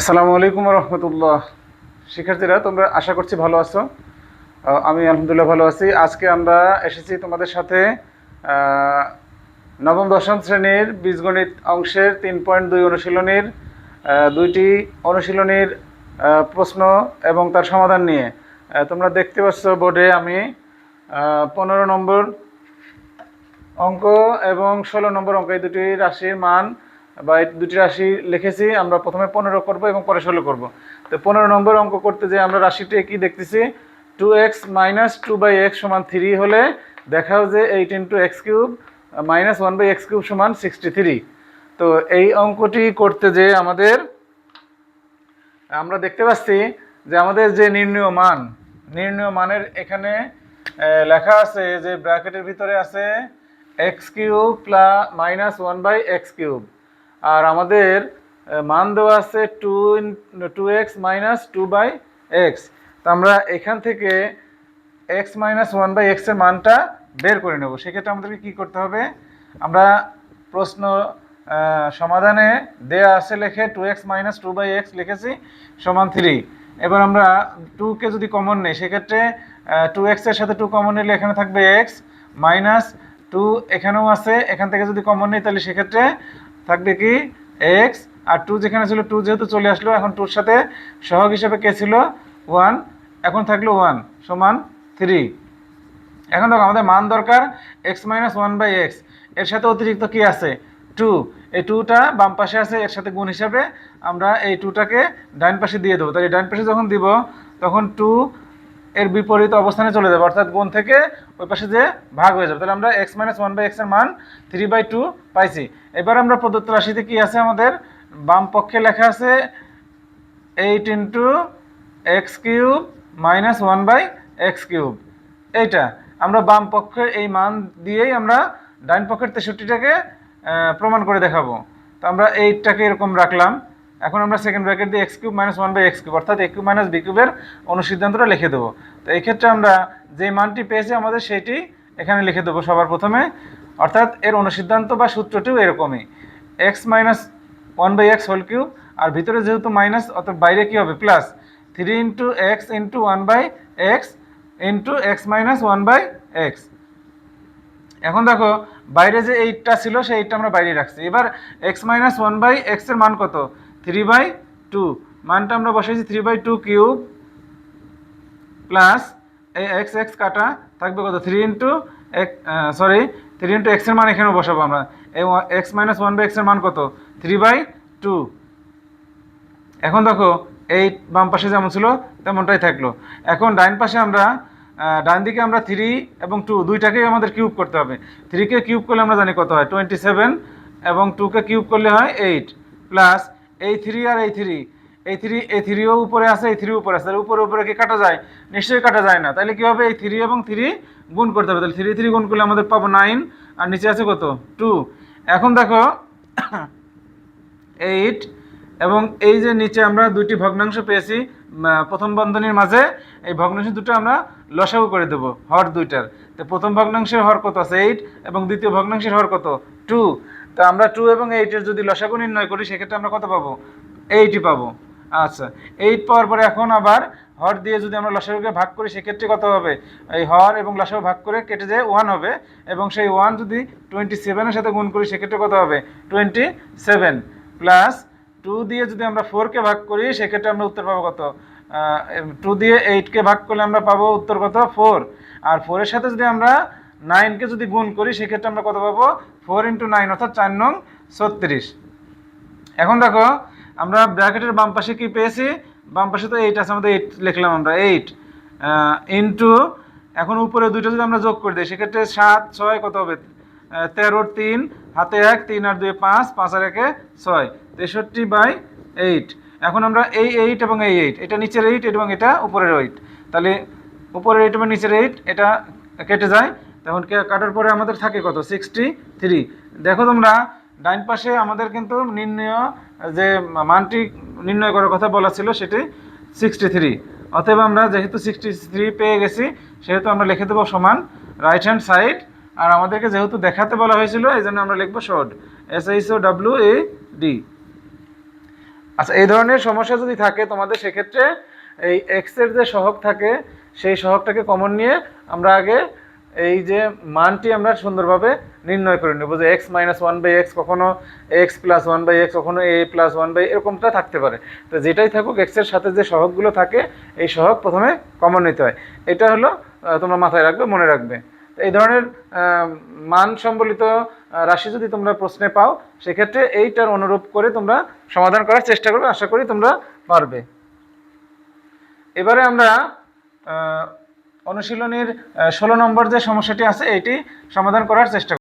আসসালামু আলাইকুম রহমতুল্লাহ। শিক্ষার্থীরা, তোমরা আশা করছি ভালো আছো। আমি আলহামদুলিল্লাহ ভালো আছি। আজকে আমরা এসেছি তোমাদের সাথে নবম দশম শ্রেণীর বীজগণিত অংশের 3.2 অনুশীলনীর দুইটি অনুশীলনীর প্রশ্ন এবং তার সমাধান নিয়ে। তোমরা দেখতে পাচ্ছ বোর্ডে আমি 15 নম্বর অঙ্ক এবং 16 নম্বর অঙ্ক, এই দুটি রাশির মান বা এই দুটি রাশি লিখেছি। আমরা প্রথমে 15 করব এবং পরে 16 করব। তো 15 নম্বর অঙ্ক করতে যে আমরা রাশিটি কি দেখতেছি, 2x - 2/x = 3 হলে দেখাও যে 8 × x³ - 1/x³ = 63। তো এই অঙ্কটি করতে যে আমরা দেখতে পাচ্ছি যে আমাদের যে নির্ণয় মানের এখানে লেখা আছে যে ব্র্যাকেটের ভিতরে আছে x³ - 1/x³, আর আমাদের মান দেওয়া আছে 2x - 2/x। তো আমরা এখান থেকে x - 1/x এর মানটা বের করে নেব। সেক্ষেত্রে আমাদেরকে কি করতে হবে, আমরা প্রশ্ন সমাধানে দেয়া আছে লেখে 2x - 2/x লিখেছি সমান 3। এবার আমরা 2কে যদি কমন নেই, সেক্ষেত্রে 2x এর সাথে 2 কমন নিলে এখানে থাকবে x মাইনাস 2, এখানেও আছে, এখান থেকে যদি কমন নেই তাহলে সেক্ষেত্রে থাকবে কি x, আর 2 যেখানে ছিল 2 যেহেতু চলে আসলো, এখন 2-র সাথে সহগ হিসাবে কে ছিল 1, এখন থাকলো 1 সমান 3। এখন দেখো আমাদের মান দরকার x - 1/x, এর সাথে অতিরিক্ত কি আছে 2, এই 2টা বাম পাশে আছে, এর সাথে গুণ হিসাবে আমরা এই 2টাকে ডান পাশে দিয়ে দেবো। তাই ডান পাশে যখন দিব তখন 2 এর বিপরীত অবস্থানে চলে যাবে, অর্থাৎ গুণ থেকে ওই পাশে যে ভাগ হয়ে যাবে। তাহলে আমরা x - 1/x এর মান 3/2 পাইছি। এবার আমরা প্রদত্ত রাশিতে কি আছে, আমাদের বাম পক্ষে লেখা আছে 8 × x³ - 1/x³। এইটা আমরা বাম পক্ষের এই মান দিয়েই আমরা ডান পক্ষের 63টাকে প্রমাণ করে দেখাবো। তো আমরা এইটাকে এরকম রাখলাম। এখন আমরা সেকেন্ড ব্র্যাকেট দিয়ে x³ - 1/x³ অর্থাৎ a³ - b³ এর অনুসিদ্ধান্তটা লিখে দেবো। তো এই ক্ষেত্রে আমরা যে মানটি পেয়েছি আমাদের সেইটি এখানে লিখে দেবো সবার প্রথমে, অর্থাৎ এর অনুসিদ্ধান্ত বা সূত্রটিও এরকমই, x - 1/x³, আর ভিতরে যেহেতু মাইনাস অর্থাৎ বাইরে কি হবে plus 3 × x × 1/x × x - 1/x। এখন দেখো বাইরে যে 8টা ছিল সেই 8টা আমরা বাইরে রাখছি। এবার x - 1/x এর মান কত, 3/2, মানটা আমরা বসাইছি 3/2³ প্লাস এই x কাটা থাকবে কত 3 × x এর মান এখানেও বসাবো আমরা। এই x - 1/x এর মান কত 3/2। এখন দেখো এই বাম পাশে যেমন ছিল তেমনটাই থাকলো। এখন ডান পাশে আমরা ডান দিকে আমরা 3 এবং 2 দুইটাকেই আমাদের কিউব করতে হবে। 3কে কিউব করলে আমরা জানি কত হয় 27, এবং 2কে কিউব করলে হয় 8, প্লাস এই 3 আর এই 3, এই 3ও উপরে আছে, এই 3 উপরে আছে, তাহলে উপরে উপরে কি কাটা যায়, নিশ্চয়ই কাটা যায় না। তাহলে কি হবে, এই 3 এবং 3 গুণ করতে হবে। তাহলে 3 গুণ করলে আমাদের পাবো 9, আর নিচে আছে কত 2। এখন দেখো 8 এবং এই যে নিচে আমরা দুইটি ভগ্নাংশ পেয়েছি প্রথম বন্ধনীর মাঝে, এই ভগ্নাংশ দুটো আমরা লসাগু করে দেবো হর দুইটার। তো প্রথম ভগ্নাংশের হর কত আছে 8 এবং দ্বিতীয় ভগ্নাংশের হর কত 2। তো আমরা 2 এবং 8-এর যদি লসাগু নির্ণয় করি সেক্ষেত্রে আমরা কত পাবো, 8ই পাবো। আচ্ছা, 8 পাওয়ার পরে এখন আবার হর দিয়ে যদি আমরা লসাগুকে ভাগ করি সেক্ষেত্রে কত হবে, এই হর এবং লসাগু ভাগ করে কেটে যায় 1 হবে, এবং সেই 1 যদি 27-এর সাথে গুণ করি সেক্ষেত্রে কত হবে 27, প্লাস 2 দিয়ে যদি আমরা 4কে ভাগ করি সেক্ষেত্রে আমরা উত্তর পাবো কত, 2 দিয়ে 8কে ভাগ করলে আমরা পাবো উত্তর কত 4, আর 4-এর সাথে যদি আমরা 9কে যদি গুণ করি সেক্ষেত্রে আমরা কত পাবো 4 × 9 অর্থাৎ 4 নং 36। এখন দেখো আমরা ব্র্যাকেটের বাম পাশে কি পেয়েছি, বাম পাশে তো 8 আছে, আমাদের 8 লিখলাম আমরা 8 ইন্টু, এখন উপরে দুইটা যদি আমরা যোগ করে দিই সেক্ষেত্রে 7 6 কত হবে 13, 3 হাতে 1, 3 আর 2 5, 5 আর 1 6, 63/8। এখন আমরা এই 8 এবং এই 8, এটা নিচের 8 এবং এটা উপরের 8, তাহলে উপরের 8 এবং নিচের 8 এটা কেটে যায়, তখন কাটার পরে আমাদের থাকে কত 63। দেখো তোমরা ডান পাশে আমাদের কিন্তু নির্ণয় যে মানটি নির্ণয় করার কথা বলা ছিল সেটি 63, অতএব আমরা যেহেতু 63 পেয়ে গেছি সেহেতু আমরা লিখে দেবো সমান রাইট হ্যান্ড সাইড, আর আমাদেরকে যেহেতু দেখাতে বলা হয়েছিল এই জন্য আমরা লিখবো শড, SHOWAD। আচ্ছা, এই ধরনের সমস্যা যদি থাকে তোমাদের, সেক্ষেত্রে এই এক্স এর যে সহগ থাকে সেই সহগটাকে কমন নিয়ে আমরা আগে এই যে মানটি আমরা সুন্দরভাবে নির্ণয় করে নেব, যে x minus one by x, কখনো x plus one by x, কখনো এ প্লাস ওয়ান বাই, এরকমটা থাকতে পারে। তো যেটাই থাকুক, এক্স এর সাথে যে সহগগুলো থাকে এই সহগ প্রথমে কমন নিতে হয়। এটা হলো তোমরা মাথায় রাখবে, মনে রাখবে। এই ধরনের মান সম্বলিত রাশি যদি তোমরা প্রশ্নে পাও, সেক্ষেত্রে এইটার অনুরূপ করে তোমরা সমাধান করার চেষ্টা করবে, আশা করি তোমরা পারবে। এবারে আমরা অনুশীলনীর 16 নম্বর যে সমস্যাটি আছে এইটি সমাধান করার চেষ্টা